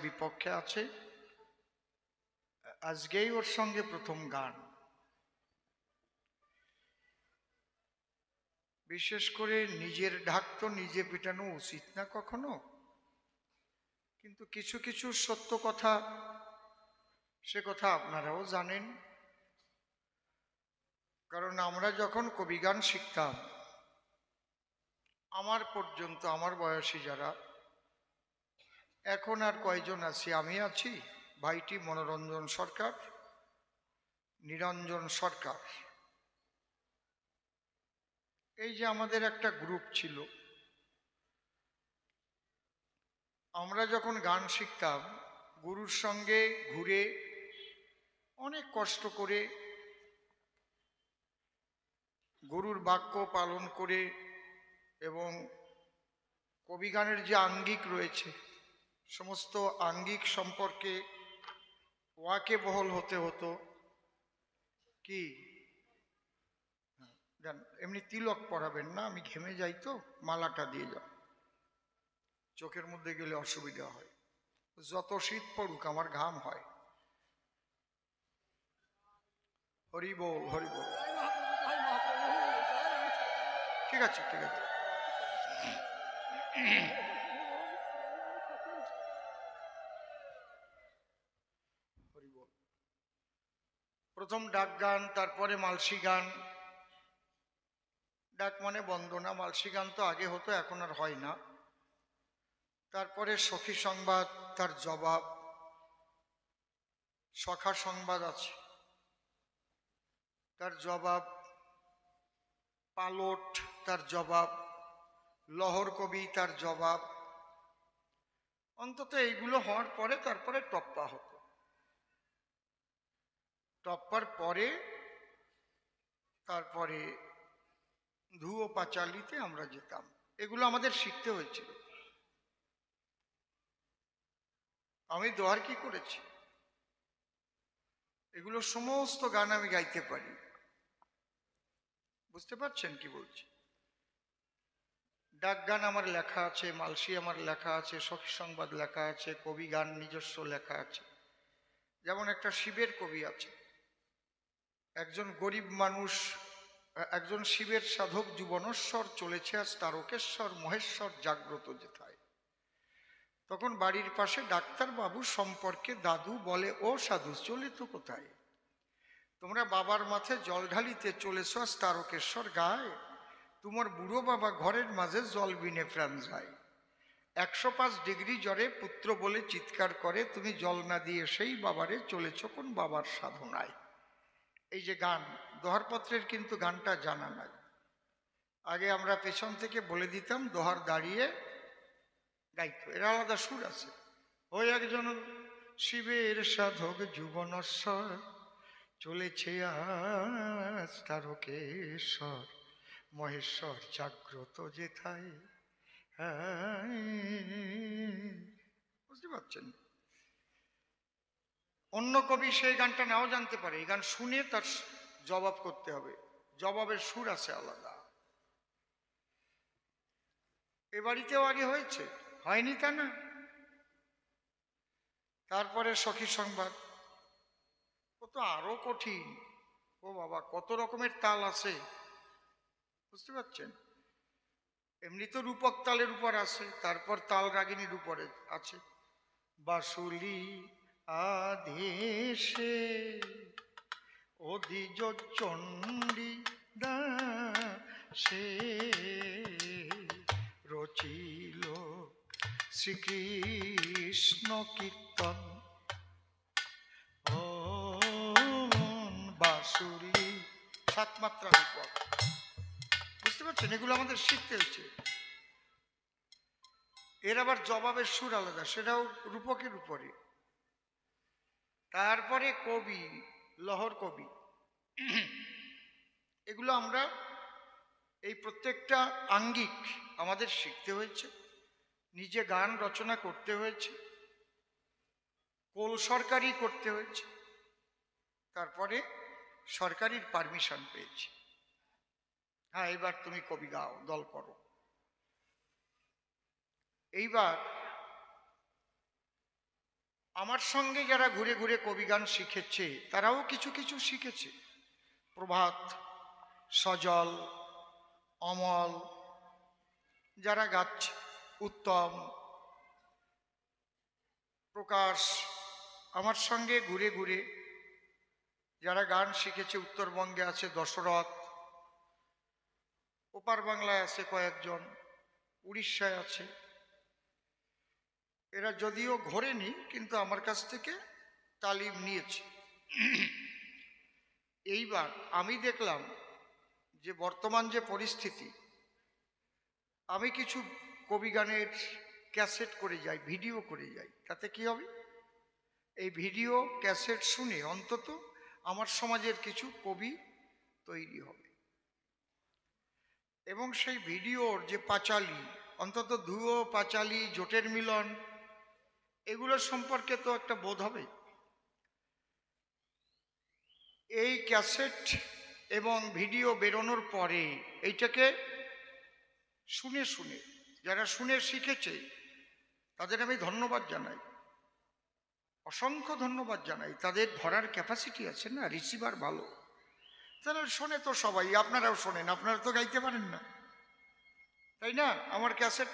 বিপক্ষে আছে, আজকেই ওর সঙ্গে প্রথম গান। বিশেষ করে নিজের ঢাক তো নিজে পিটানো উচিত না কখনো, কিন্তু কিছু কিছু সত্য কথা, সে কথা আপনারাও জানেন। কারণ আমরা যখন কবিগান শিখতাম, আমার পর্যন্ত, আমার বয়সী যারা, এখন আর কয়জন আছি, আমি আছি, ভাইটি মনোরঞ্জন সরকার, নিরঞ্জন সরকার, এই যে আমাদের একটা গ্রুপ ছিল। আমরা যখন গান শিখতাম, গুরুর সঙ্গে ঘুরে অনেক কষ্ট করে গুরুর বাক্য পালন করে, এবং কবিগানের যে আঙ্গিক রয়েছে, সমস্ত আঙ্গিক সম্পর্কে ওয়াকিবহাল হতে হতো। কি জান, এমনি তিলক পরাবেন না, আমি ঘেমে যাই তো, মালাটা দিয়ে যাও, চোখের মধ্যে গেলে অসুবিধা হয়। যত শীত পড়ুক আমার ঘাম হয়। হরি বল, হরি বল। ঠিক আছে, ঠিক আছে। হরি বল। প্রথম ডাক গান, তারপরে মালসি গান। ডাক মানে বন্দনা, মালসি গান তো আগে হতো, এখন আর হয় না। তারপরে সখী সংবাদ, তার জবাব, সখা সংবাদ আছে, তার জবাব, পালট, তার জবাব, লহর কবি, তার জবাব। অন্তত এইগুলো হওয়ার পরে তারপরে টপ্পা হতো। টপ্পার পরে তারপরে ধুয়ো পাঁচালিতে আমরা যেতাম। এগুলো আমাদের শিখতে হয়েছিল। আমি দোহার কি করেছি, এগুলো সমস্ত গান আমি গাইতে পারি। বুঝতে পারছেন কি বলছি? ডাক গান আমার লেখা আছে, মালসি আমার লেখা আছে, সখী সংবাদ লেখা আছে, কবি গান নিজস্ব লেখা আছে। যেমন একটা শিবের কবি আছে, একজন গরিব মানুষ, একজন শিবের সাধক যুবনেশ্বর চলেছে আজ তারকেশ্বর, মহেশ্বর জাগ্রত যেথায়। তখন বাড়ির পাশে ডাক্তার বাবু সম্পর্কে দাদু বলে, ও সাধু চলে তো কোথায়? তোমরা বাবার মাথায় জল ঢালিতে চলেছ আজ তারকেশ্বর গায়ে, তোমার বুড়ো বাবা ঘরের মাঝে জল বিনে প্রাণ যায়। 105 ডিগ্রি জ্বরে পুত্র বলে চিৎকার করে, তুমি জল না দিয়ে সেই বাবারে চলেছ কোন বাবার সাধনায়। এই যে গান, দোহারপত্রের কিন্তু গানটা জানা নাই। আগে আমরা পেছন থেকে বলে দিতাম, দোহার দাঁড়িয়ে গাইতো, এর আলাদা সুর আছে। ওই একজন শিবের সাধক যুবনেশ্বর চলেছে আজ তারকেশ্বর, মহেশ্বর জাগ্রত যেথায়। বুঝতে পারছেন? অন্য কবি সেই গানটা নাও জানতে পারে, এই গান শুনে তার জবাব করতে হবে, জবাবের সুর আছে আলাদা। এ বাড়িতেও আগে হয়েছে, হয়নি তা না। তারপরে সখী সংবাদ, ও তো আরো কঠিন। ও বাবা, কত রকমের তাল আছে, বুঝতে পারছেন? এমনি তো রূপক তালের উপর আছে, তারপর তাল রাগিনীর উপরে আছে। বাসুলি আদেশে অধিজ চণ্ডী দাসে রচিল শ্রীকৃষ্ণ কীর্তন, ও বাসুলি, সাত মাত্রা রূপক। বুঝতে পারছেন? এগুলো আমাদের শিখতে হচ্ছে। এর আবার জবাবের সুর আলাদা, সেটাও রূপকের উপরে। তারপরে কবি, লহর কবি, এগুলো আমরা এই প্রত্যেকটা আঙ্গিক আমাদের শিখতে হয়েছে, নিজে গান রচনা করতে হয়েছে, কোল সরকারি করতে হয়েছে, তারপরে সরকারির পারমিশন পেয়েছি। হ্যাঁ, এবার তুমি কবি গাও, দল করো। এইবার আমার সঙ্গে যারা ঘুরে ঘুরে কবি গান শিখেছে তারাও কিছু কিছু শিখেছে। প্রভাত, সজল, অমল যারা গাচ্ছে, উত্তম, প্রকাশ, আমার সঙ্গে ঘুরে ঘুরে যারা গান শিখেছে, উত্তরবঙ্গে আছে দশরথ, ওপার বাংলায় আছে কয়েকজন, উড়িষ্যায় আছে। এরা যদিও ঘোরেনি কিন্তু আমার কাছ থেকে তালিম নিয়েছে। এইবার আমি দেখলাম যে বর্তমান যে পরিস্থিতি, আমি কিছু কবি গানের ক্যাসেট করে যাই, ভিডিও করে যাই। তাতে কি হবে, এই ভিডিও ক্যাসেট শুনে অন্তত আমার সমাজের কিছু কবি তৈরি হবে, এবং সেই ভিডিওর যে পাঁচালী, অন্তত ধুয়ো পাঁচালী, জোটের মিলন, এগুলোর সম্পর্কে তো একটা বোধ হবে। এই ক্যাসেট এবং ভিডিও বেরোনোর পরে এইটাকে শুনে শুনে যারা শুনে শিখেছে তাদের আমি ধন্যবাদ জানাই, অসংখ্য ধন্যবাদ জানাই। তাদের ধরার ক্যাপাসিটি আছে না, রিসিভার ভালো। তাহলে শোনে তো সবাই, আপনারাও শোনেন, আপনারা তো গাইতে পারেন না, তাই না? আমার ক্যাসেট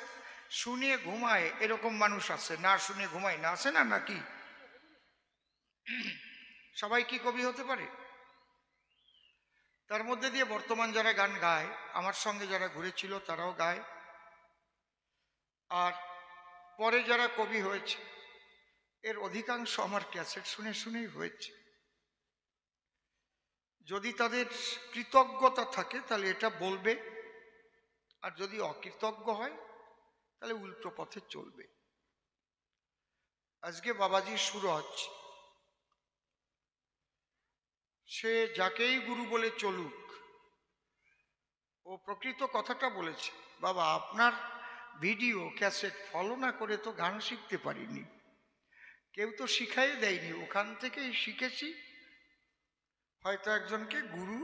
শুনে ঘুমায় এরকম মানুষ আছে, না শুনে ঘুমায় না, আছে না? নাকি সবাই কি কবি হতে পারে? তার মধ্যে দিয়ে বর্তমান যারা গান গায়, আমার সঙ্গে যারা ঘুরেছিল তারাও গায়, আর পরে যারা কবি হয়েছে এর অধিকাংশ আমার ক্যাসেট শুনে শুনেই হয়েছে। যদি তাদের কৃতজ্ঞতা থাকে তাহলে এটা বলবে, আর যদি অকৃতজ্ঞ হয় তাহলে উল্টো পথে চলবে। আজকে বাবাজি সুরজ, সে যাকেই গুরু বলে চলুক, ও প্রকৃত কথাটা বলেছে, বাবা আপনার ভিডিও ক্যাসেট ফলো না করে তো গান শিখতে পারিনি, কেউ তো শিখাই দেয়নি, ওখান থেকেই শিখেছি, হয়তো একজনকে গুরু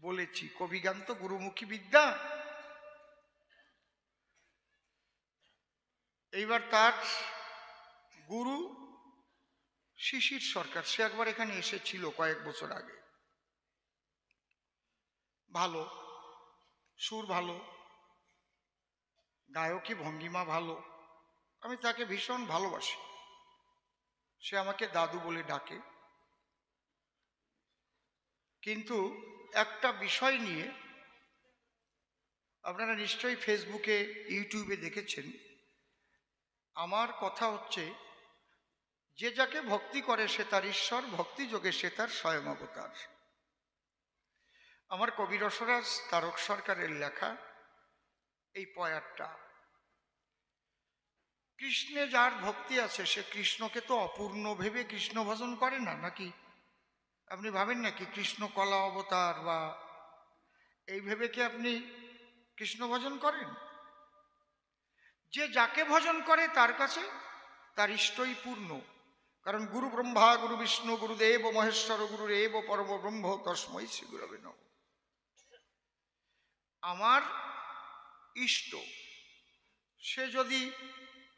বলেছি। কবি গান তো গুরুমুখী বিদ্যা। এইবার তার গুরু শিশির সরকার, সে একবার এখানে এসেছিল কয়েক বছর আগে, ভালো সুর, ভালো গায়কী ভঙ্গিমা ভালো, আমি তাকে ভীষণ ভালোবাসি, সে আমাকে দাদু বলে ডাকে। কিন্তু একটা বিষয় নিয়ে আপনারা নিশ্চয়ই ফেসবুকে, ইউটিউবে দেখেছেন, আমার কথা হচ্ছে যে যাকে ভক্তি করে সে তার ঈশ্বর, ভক্তি যোগে সে তার স্বয়ং অবতার। আমার কবি রসরাজ তারক সরকারের লেখা এই পয়ারটা, কৃষ্ণে যার ভক্তি আছে সে কৃষ্ণকে তো অপূর্ণ ভেবে কৃষ্ণ ভজন করে না, নাকি? আপনি ভাবেন নাকি কৃষ্ণ কলা অবতার বা এই ভেবে কি আপনি কৃষ্ণ ভজন করেন? যে যাকে ভজন করে তার কাছে তার ইষ্টই পূর্ণ, কারণ গুরু ব্রহ্মা গুরু বিষ্ণু গুরুদেব মহেশ্বর গুরুরেব পরম ব্রহ্ম তস্মৈ শ্রী গুরবে নমঃ। আমার ইষ্ট, সে যদি,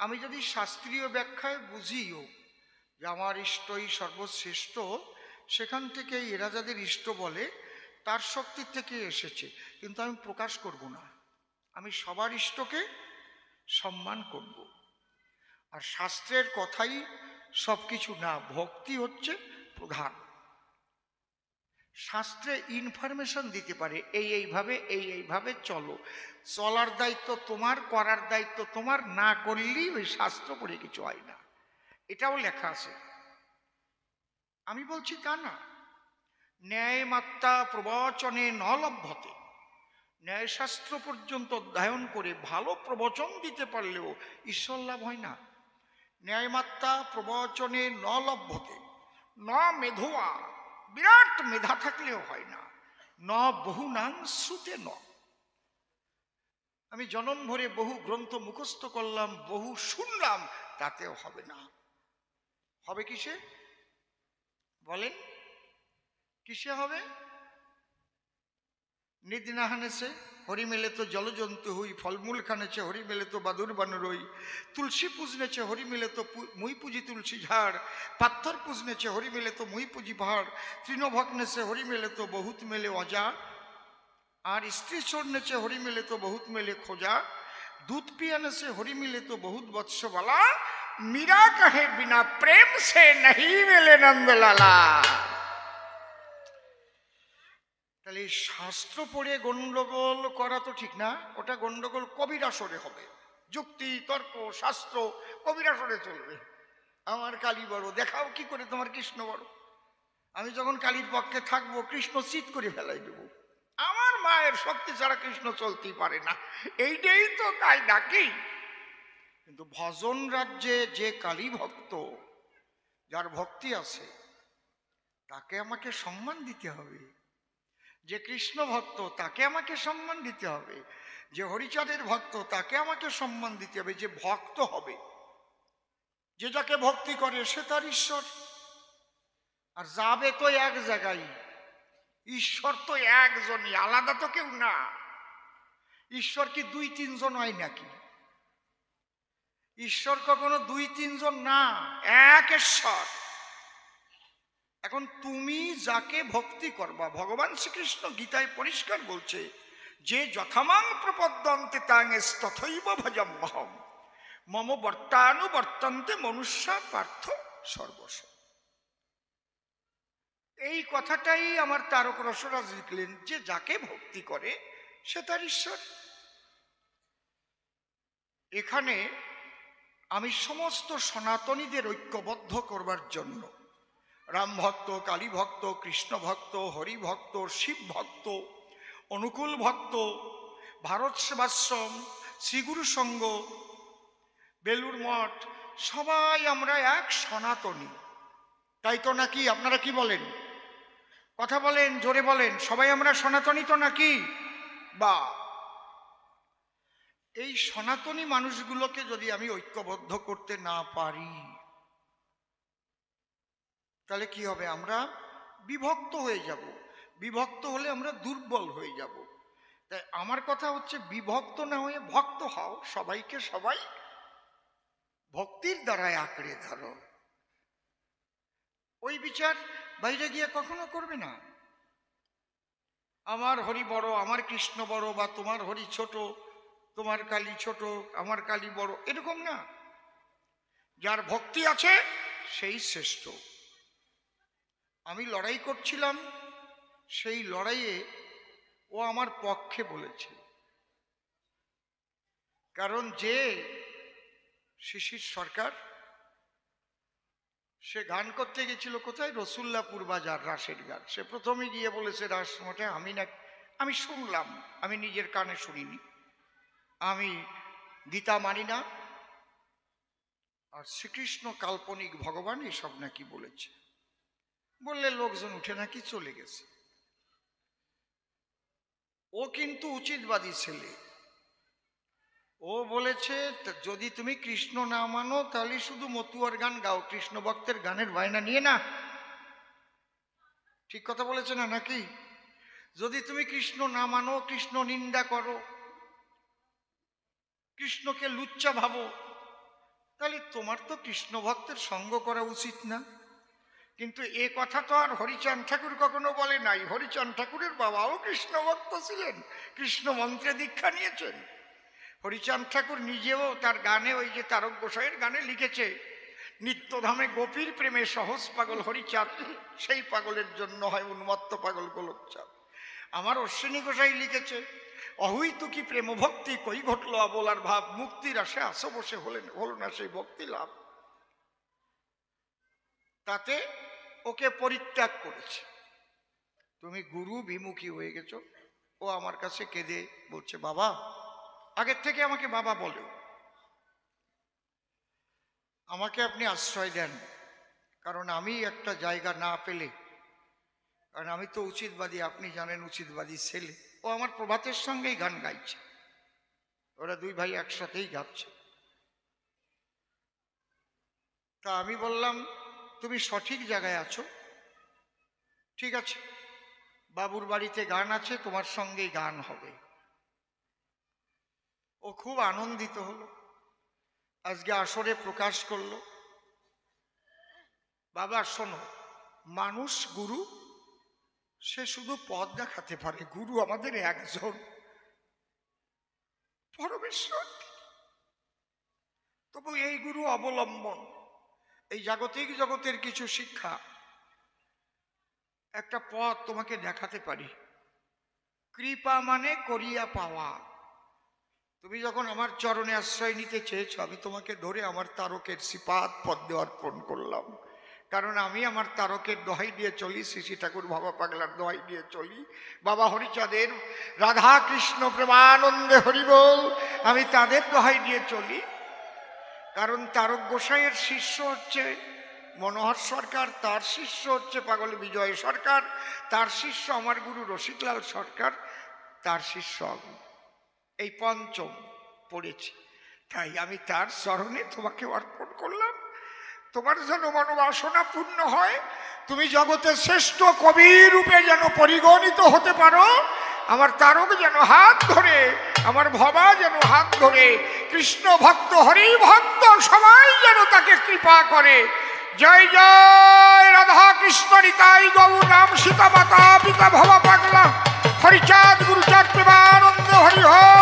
আমি যদি শাস্ত্রীয় ব্যাখ্যায় বুঝিও যে আমার ইষ্টই সর্বশ্রেষ্ঠ, সেখান থেকে এরা যাদের ইষ্ট বলে তার শক্তির থেকে এসেছে, কিন্তু আমি প্রকাশ করব না, আমি সবার ইষ্টকে সম্মান করব। আর শাস্ত্রের কথাই সব কিছু না, ভক্তি হচ্ছে প্রধান। শাস্ত্রে ইনফরমেশন দিতে পারে, এইভাবে চলো, চলার দায়িত্ব তোমার, করার দায়িত্ব তোমার, না করলেই ওই শাস্ত্র পড়ে কিছু হয় না, এটাও লেখা আছে। আমি বলছি তা না, ন্যায় মাত্রা প্রবচনে ন লভ্যতে, ন্যায়শাস্ত্র পর্যন্ত অধ্যয়ন করে ভালো প্রবচন দিতে পারলেও ঈশ্বর লাভ হয় না। ন্যায়মাত্রা প্রবচনে ন লভ্যতে, ন মেধোয়া, বিরাট মেধা থাকলেও হয় না, ন বহুনাং শ্রুতে ন, আমি জনম ভরে বহু গ্রন্থ মুখস্থ করলাম, বহু শুনলাম, তাতেও হবে না। হবে কিসে বলেন? কিসে হবে? নিদ না হানেছে হরি মেলে তো জলজন্তু হই, ফলমূল খানেছে হরি মেলে তো বাদুর বানরই, তুলসী পুজনেছে হরি মেলে তো মুই পুজি তুলসী ঝাড়, পাথর পুজনেছে হরি মেলে তো মুই পুজি পাহাড়, তৃণভগ্নেছে হরি মেলে তো বহুত মেলে অজা, আর স্ত্রী छोड़नेছে হরি মেলে তো বহুত মেলে খোঁজা, दूध पियाने से हरि मिले तो बहुत वत्स वाला, मीरा कहे बिना प्रेम से नहीं मिले नंदलाला। তাহলে শাস্ত্র পড়ে গন্ডগোল করা তো ঠিক না, ওটা গন্ডগোল কবিরাসরে হবে। যুক্তি তর্ক শাস্ত্র কবিরাসরে চলবে। আমার কালী বড়, দেখাও কি করে তোমার কৃষ্ণ বড়। আমি যখন কালীর পক্ষে থাকবো কৃষ্ণ চিৎ করে ফেলাই দেবো। আমার মায়ের শক্তি ছাড়া কৃষ্ণ চলতেই পারে না, এইটাই তো তাই নাকি। কিন্তু ভজন রাজ্যে যে কালী ভক্ত, যার ভক্তি আছে, তাকে আমাকে সম্মান দিতে হবে। যে কৃষ্ণ ভক্ত তাকে আমাকে সম্মান দিতে হবে, যে হরিচাঁদের ভক্ত তাকে আমাকে সম্মান দিতে হবে। যে ভক্ত হবে, যে যাকে ভক্তি করে সে তার ঈশ্বর। আর যাবে তো এক জায়গায়, ঈশ্বর তো একজনই, আলাদা তো কেউ না। ঈশ্বর কি দুই তিনজন হয় নাকি? ঈশ্বর কখনো দুই তিনজন না, এক ঈশ্বর। এখন তুমি যাকে ভক্তি করবা, ভগবান শ্রীকৃষ্ণ গীতায় পরিষ্কার বলছে যে যথামাং প্রপদ্যন্তে তাঙেস তথৈব ভজম্যহম মম বর্তানুবর্তন্তে মনুষ্যা পার্থ সর্বস্ব। এই কথাটাই আমার তারক রসরাজ লিখলেন, যে যাকে ভক্তি করে সে তার ঈশ্বর। এখানে আমি সমস্ত সনাতনীদের ঐক্যবদ্ধ করবার জন্য রাম ভক্ত, কালী ভক্ত, কৃষ্ণ ভক্ত, হরি ভক্ত, শিব ভক্ত, অনুকূল ভক্ত, ভারত সেবাশ্রম, শ্রীগুরু সংঘ, বেলুর মঠ, সবাই আমরা এক সনাতনী, তাই তো নাকি? আপনারা কি বলেন? কথা বলেন, জোরে বলেন, সবাই আমরা সনাতনী তো নাকি? বা এই সনাতনী মানুষগুলোকে যদি আমি ঐক্যবদ্ধ করতে না পারি, তাহলে কি হবে? আমরা বিভক্ত হয়ে যাব। বিভক্ত হলে আমরা দুর্বল হয়ে যাব। তাই আমার কথা হচ্ছে, বিভক্ত না হয়ে ভক্ত হও, সবাইকে সবাই ভক্তির দ্বারায় আঁকড়ে ধরো। ওই বিচার বাইরে গিয়ে কখনো করবে না, আমার হরি বড়, আমার কৃষ্ণ বড়, বা তোমার হরি ছোট, তোমার কালী ছোট, আমার কালী বড়, এরকম না। যার ভক্তি আছে সেই শ্রেষ্ঠ। আমি লড়াই করছিলাম, সেই লড়াইয়ে ও আমার পক্ষে বলেছে। কারণ যে শিশির সরকার, সে গান করতে গেছিল কোথায়? রসুল্লাপুর বাজার, রাসের গান। সে প্রথমে গিয়ে বলেছে রাস মঠে, আমি শুনলাম, আমি নিজের কানে শুনিনি, আমি গীতা মানি না, আর শ্রীকৃষ্ণ কাল্পনিক ভগবান, এসব নাকি বলেছে। বললে লোকজন উঠে নাকি চলে গেছে। ও কিন্তু উচিতবাদী ছেলে। ও বলেছে যদি তুমি কৃষ্ণ না মানো তাহলে শুধু মতুয়ার গান গাও, কৃষ্ণ ভক্তের গানের বায়না নিয়ে না। ঠিক কথা বলেছে না নাকি? যদি তুমি কৃষ্ণ না মানো, কৃষ্ণ নিন্দা করো, কৃষ্ণকে লুচ্চা ভাবো, তাহলে তোমার তো কৃষ্ণ ভক্তের সঙ্গ করা উচিত না। কিন্তু এ কথা তো আর হরিচাঁদ ঠাকুর কখনো বলে নাই। হরিচাঁদ ঠাকুরের বাবাও কৃষ্ণ ভক্ত ছিলেন, কৃষ্ণ মন্ত্রে দীক্ষা নিয়েছেন। হরিচাঁদ ঠাকুর নিজেও তার গানে, ওই যে তারক গোসাইয়ের গানে লিখেছে, নিত্যধামে গোপীর প্রেমে সহজ পাগল হরিচাঁদ, সেই পাগলের জন্য হয় উন্মত্ত পাগল গোলকচাঁদ। আমার অশ্বিনী গোসাই লিখেছে, অহৈতুকী প্রেম ভক্তি কই ঘটল অবলার ভাব, মুক্তির আসে আসো বসে হলো না সেই ভক্তি লাভ। তাতে ওকে পরিত্যাগ করেছে। তুমি গুরু বিমুখী হয়ে গেছো। ও আমার কাছে কেঁদে বলছে, বাবা, আগের থেকে আমাকে বাবা বলে, আমাকে আপনি আশ্রয় দেন, কারণ আমি একটা জায়গা না পেলে, কারণ আমি তো উচিতবাদী, আপনি জানেন উচিতবাদী ছেলে। ও আমার প্রভাতের সঙ্গেই গান গাইছে, ওরা দুই ভাই একসাথেই গাচ্ছে। তা আমি বললাম, তুমি সঠিক জায়গায় আছো, ঠিক আছে, বাবুর বাড়িতে গান আছে, তোমার সঙ্গেই গান হবে। ও খুব আনন্দিত হলো, আজকে আসরে প্রকাশ করলো। বাবা শোনো, মানুষ গুরু, সে শুধু পথ দেখাতে পারে, গুরু আমাদের একজন, পরমেশ্বর। তবু এই গুরু অবলম্বন, এই জাগতিক জগতের কিছু শিক্ষা, একটা পথ তোমাকে দেখাতে পারি। কৃপা মানে করিয়া পাওয়া। তুমি যখন আমার চরণে আশ্রয় নিতে চেয়েছো, আমি তোমাকে ধরে আমার তারকের শ্রীপাদ পদ্মে অর্পণ করলাম। কারণ আমি আমার তারকের দোহাই দিয়ে চলি, শ্রী শ্রী ঠাকুর বাবা পাগলার দোহাই দিয়ে চলি, বাবা হরিচাঁদের রাধা কৃষ্ণ প্রেমানন্দে হরিবোল, আমি তাদের দোহাই দিয়ে চলি। কারণ তারক গোসাইয়ের শিষ্য হচ্ছে মনোহর সরকার, তার শিষ্য হচ্ছে পাগল বিজয় সরকার, তার শিষ্য আমার গুরু রসিকলাল সরকার, তার শিষ্য আমি। এই পঞ্চম পড়েছি, তাই আমি তার চরণে তোমাকে অর্পণ করলাম। তোমার যেন মনোবাসনা পূর্ণ হয়, তুমি জগতের শ্রেষ্ঠ কবি রূপে যেন পরিগণিত হতে পারো। আমার তারক যেন হাত ধরে, আমার ভবা যেন হাত ধরে, কৃষ্ণ ভক্ত হরি ভক্ত সবাই যেন তাকে কৃপা করে। জয় জয় রাধা কৃষ্ণ নিতাই গৌর রাম সীতা মাতা পিতা ভবা পাগলা হরিচাঁদ গুরুচাঁদ প্রেমানন্দ হরি হরি।